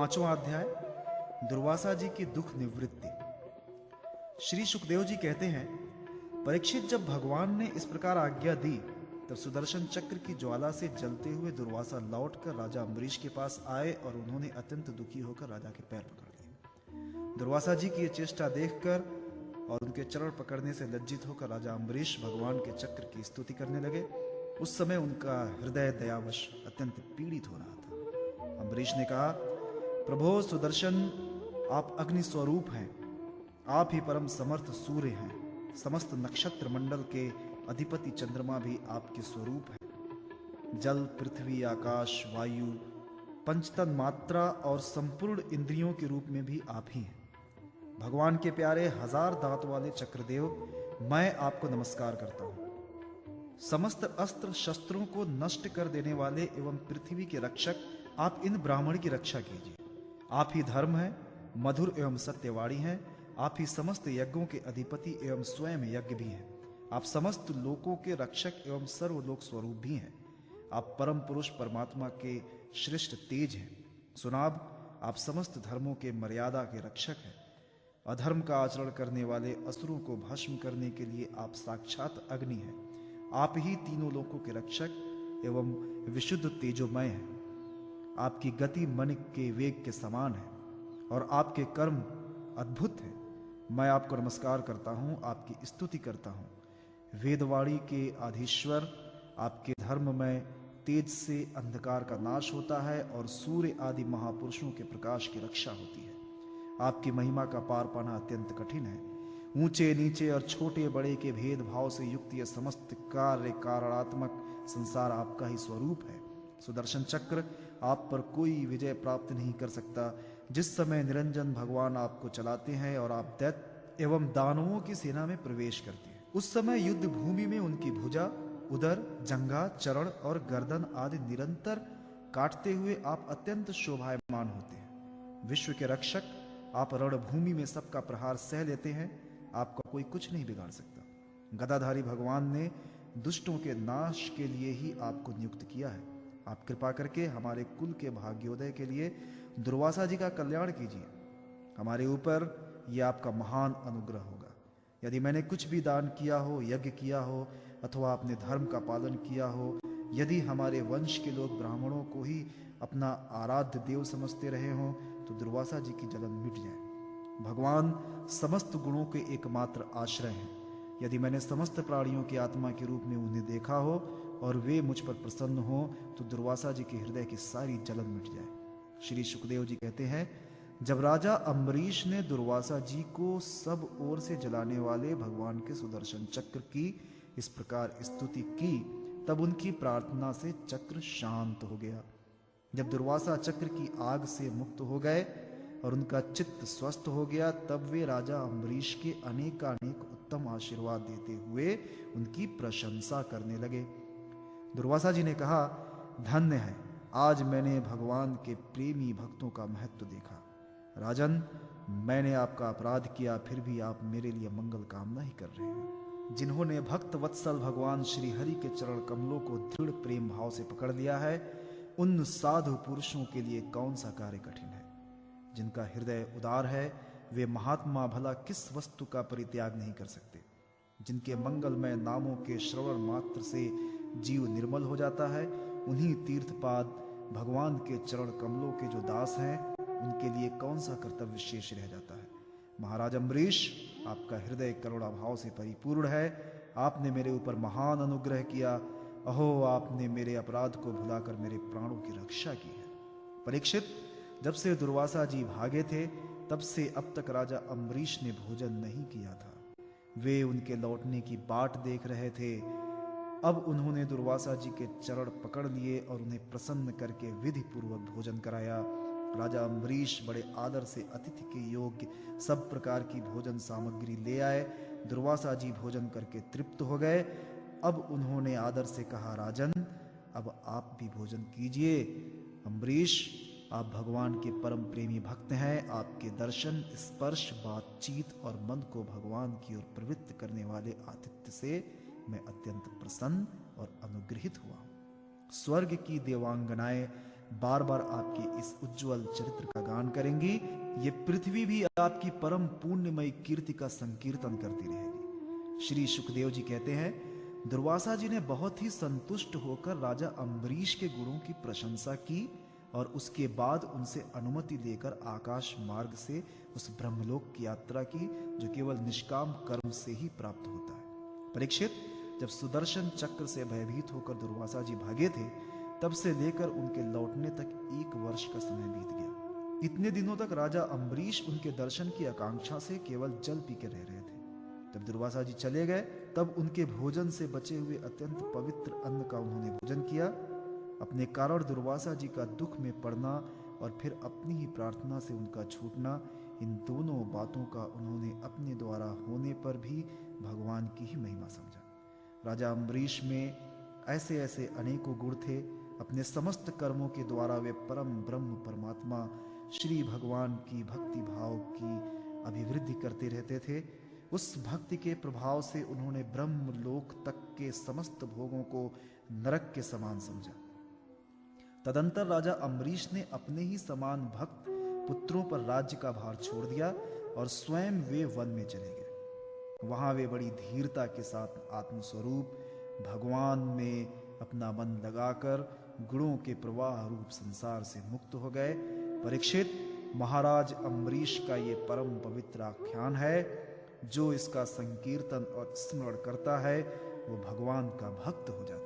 पांचवा अध्याय दुर्वासा जी की दुख निवृत्ति। श्री सुखदेव जी कहते हैं, परीक्षित, जब भगवान ने इस प्रकार आज्ञा दी तब सुदर्शन चक्र की ज्वाला से जलते हुए दुर्वासा लौटकर राजा अम्बरीश के पास आए और उन्होंने अत्यंत दुखी होकर राजा के पैर पकड़ लिए। दुर्वासा जी की ये चेष्टा देखकर और उनके चरण पकड़ने से लज्जित होकर राजा अम्बरीश भगवान के चक्र की स्तुति करने लगे। उस समय उनका हृदय दयावश अत्यंत पीड़ित हो रहा था। अम्बरीश ने कहा, प्रभो सुदर्शन, आप अग्नि स्वरूप हैं, आप ही परम समर्थ सूर्य हैं। समस्त नक्षत्र मंडल के अधिपति चंद्रमा भी आपके स्वरूप है। जल, पृथ्वी, आकाश, वायु, पंचतन मात्रा और संपूर्ण इंद्रियों के रूप में भी आप ही हैं। भगवान के प्यारे हजार दांत वाले चक्रदेव, मैं आपको नमस्कार करता हूं। समस्त अस्त्र शस्त्रों को नष्ट कर देने वाले एवं पृथ्वी के रक्षक, आप इन ब्राह्मण की रक्षा कीजिए। आप ही धर्म है, मधुर एवं सत्यवाणी हैं। आप ही समस्त यज्ञों के अधिपति एवं स्वयं यज्ञ भी हैं। आप समस्त लोकों के रक्षक एवं सर्वलोक स्वरूप भी हैं। आप परम पुरुष परमात्मा के श्रेष्ठ तेज हैं। सुनाब, आप समस्त धर्मों के मर्यादा के रक्षक हैं। अधर्म का आचरण करने वाले असुरों को भस्म करने के लिए आप साक्षात अग्नि हैं। आप ही तीनों लोकों के रक्षक एवं विशुद्ध तेजोमय हैं। आपकी गति मन के वेग के समान है और आपके कर्म अद्भुत हैं। मैं आपको नमस्कार करता हूँ, आपकी स्तुति करता हूँ। वेदवाणी के आधीश्वर, आपके धर्म में तेज से अंधकार का नाश होता है और सूर्य आदि महापुरुषों के प्रकाश की रक्षा होती है। आपकी महिमा का पार पाना अत्यंत कठिन है। ऊंचे नीचे और छोटे बड़े के भेदभाव से युक्त यह समस्त कार्य कारणात्मक संसार आपका ही स्वरूप है। सुदर्शन चक्र, आप पर कोई विजय प्राप्त नहीं कर सकता। जिस समय निरंजन भगवान आपको चलाते हैं और आप दैत्य एवं दानवों की सेना में प्रवेश करते हैं, उस समय युद्ध भूमि में उनकी भुजा, उदर, जंघा, चरण और गर्दन आदि निरंतर काटते हुए आप अत्यंत शोभायमान होते हैं। विश्व के रक्षक, आप रणभूमि में सबका प्रहार सह लेते हैं। आपका कोई कुछ नहीं बिगाड़ सकता। गदाधारी भगवान ने दुष्टों के नाश के लिए ही आपको नियुक्त किया है। आप कृपा करके हमारे कुल के भाग्योदय के लिए दुर्वासा जी का कल्याण कीजिए। हमारे ऊपर यह आपका महान अनुग्रह होगा। यदि मैंने कुछ भी दान किया हो, यज्ञ किया हो अथवा अपने धर्म का पालन किया हो, यदि हमारे वंश के लोग ब्राह्मणों को ही अपना आराध्य देव समझते रहे हों, तो दुर्वासा जी की जलन मिट जाए। भगवान समस्त गुणों के एकमात्र आश्रय हैं। यदि मैंने समस्त प्राणियों की आत्मा के रूप में उन्हें देखा हो और वे मुझ पर प्रसन्न हो, तो दुर्वासा जी के हृदय की सारी जलन मिट जाए। श्री सुखदेव जी कहते हैं, जब राजा अम्बरीश ने दुर्वासा जी को सब ओर से जलाने वाले भगवान के सुदर्शन चक्र की इस प्रकार स्तुति की, तब उनकी प्रार्थना से चक्र शांत हो गया। जब दुर्वासा चक्र की आग से मुक्त हो गए और उनका चित्त स्वस्थ हो गया, तब वे राजा अम्बरीश के अनेकानेक उत्तम आशीर्वाद देते हुए उनकी प्रशंसा करने लगे। दुर्वासा जी ने कहा, धन्य है, आज मैंने भगवान के प्रेमी भक्तों का महत्व देखा। राजन, मैंने आपका अपराध किया, फिर भी आप मेरे लिए मंगल कामना ही कर रहे हैं। जिन्होंने भक्त वत्सल भगवान श्री हरि के चरण कमलों को दृढ़ प्रेम भाव से पकड़ लिया है, उन साधु पुरुषों के लिए कौन सा कार्य कठिन है। जिनका हृदय उदार है, वे महात्मा भला किस वस्तु का परित्याग नहीं कर सकते। जिनके मंगलमय नामों के श्रवण मात्र से जीव निर्मल हो जाता है, उन्हीं तीर्थपाद भगवान के चरण कमलों के जो दास हैं, उनके लिए कौन सा कर्तव्य शेष रह जाता है। महाराज अम्बरीश, आपका हृदय करुणा भाव से परिपूर्ण है। आपने मेरे ऊपर महान अनुग्रह किया। अहो, आपने मेरे अपराध को भुलाकर मेरे प्राणों की रक्षा की है। परीक्षित, जब से दुर्वासा जी भागे थे, तब से अब तक राजा अम्बरीश ने भोजन नहीं किया था। वे उनके लौटने की बाट देख रहे थे। अब उन्होंने दुर्वासा जी के चरण पकड़ लिए और उन्हें प्रसन्न करके विधि पूर्वक भोजन कराया। राजा अम्बरीश बड़े आदर से अतिथि के योग्य सब प्रकार की भोजन सामग्री ले आए। दुर्वासा जी भोजन करके तृप्त हो गए। अब उन्होंने आदर से कहा, राजन, अब आप भी भोजन कीजिए। अम्बरीश, आप भगवान के परम प्रेमी भक्त हैं। आपके दर्शन, स्पर्श, बातचीत और मन को भगवान की ओर प्रवृत्त करने वाले आतिथ्य से मैं अत्यंत प्रसन्न और अनुग्रहित हुआ हूँ। स्वर्ग की देवांगनाएं बार बार आपके इस उज्जवल चरित्र का गान करेंगी। ये पृथ्वी भी आपकी परम पुण्यमयी कीर्ति का संकीर्तन करती रहेगी। श्री सुखदेव जी कहते हैं, दुर्वासा जी ने बहुत ही संतुष्ट होकर राजा अम्बरीश के गुणों की प्रशंसा की और उसके बाद उनसे अनुमति लेकर आकाश मार्ग से उस ब्रह्मलोक की यात्रा की, जो केवल निष्काम कर्म से ही प्राप्त होता है। परीक्षित, जब सुदर्शन चक्र से भयभीत होकर दुर्वासा जी भागे थे, तब से लेकर उनके लौटने तक 1 वर्ष का समय बीत गया। इतने दिनों तक राजा अम्बरीश उनके दर्शन की आकांक्षा से केवल जल पी के रह रहे थे। जब दुर्वासा जी चले गए, तब उनके भोजन से बचे हुए अत्यंत पवित्र अन्न का उन्होंने भोजन किया। अपने कारण दुर्वासा जी का दुख में पड़ना और फिर अपनी ही प्रार्थना से उनका छूटना, इन दोनों बातों का उन्होंने अपने द्वारा होने पर भी भगवान की ही महिमा समझा। राजा अम्बरीश में ऐसे ऐसे अनेकों गुण थे। अपने समस्त कर्मों के द्वारा वे परम ब्रह्म परमात्मा श्री भगवान की भक्ति भाव की अभिवृद्धि करते रहते थे। उस भक्ति के प्रभाव से उन्होंने ब्रह्म लोक तक के समस्त भोगों को नरक के समान समझा। तदंतर राजा अम्बरीश ने अपने ही समान भक्त पुत्रों पर राज्य का भार छोड़ दिया और स्वयं वे वन में चले गए। वहां वे बड़ी धीरता के साथ आत्मस्वरूप भगवान में अपना मन लगाकर गुणों के प्रवाह रूप संसार से मुक्त हो गए। परीक्षित, महाराज अम्बरीश का ये परम पवित्र आख्यान है। जो इसका संकीर्तन और स्मरण करता है वो भगवान का भक्त हो जाता है।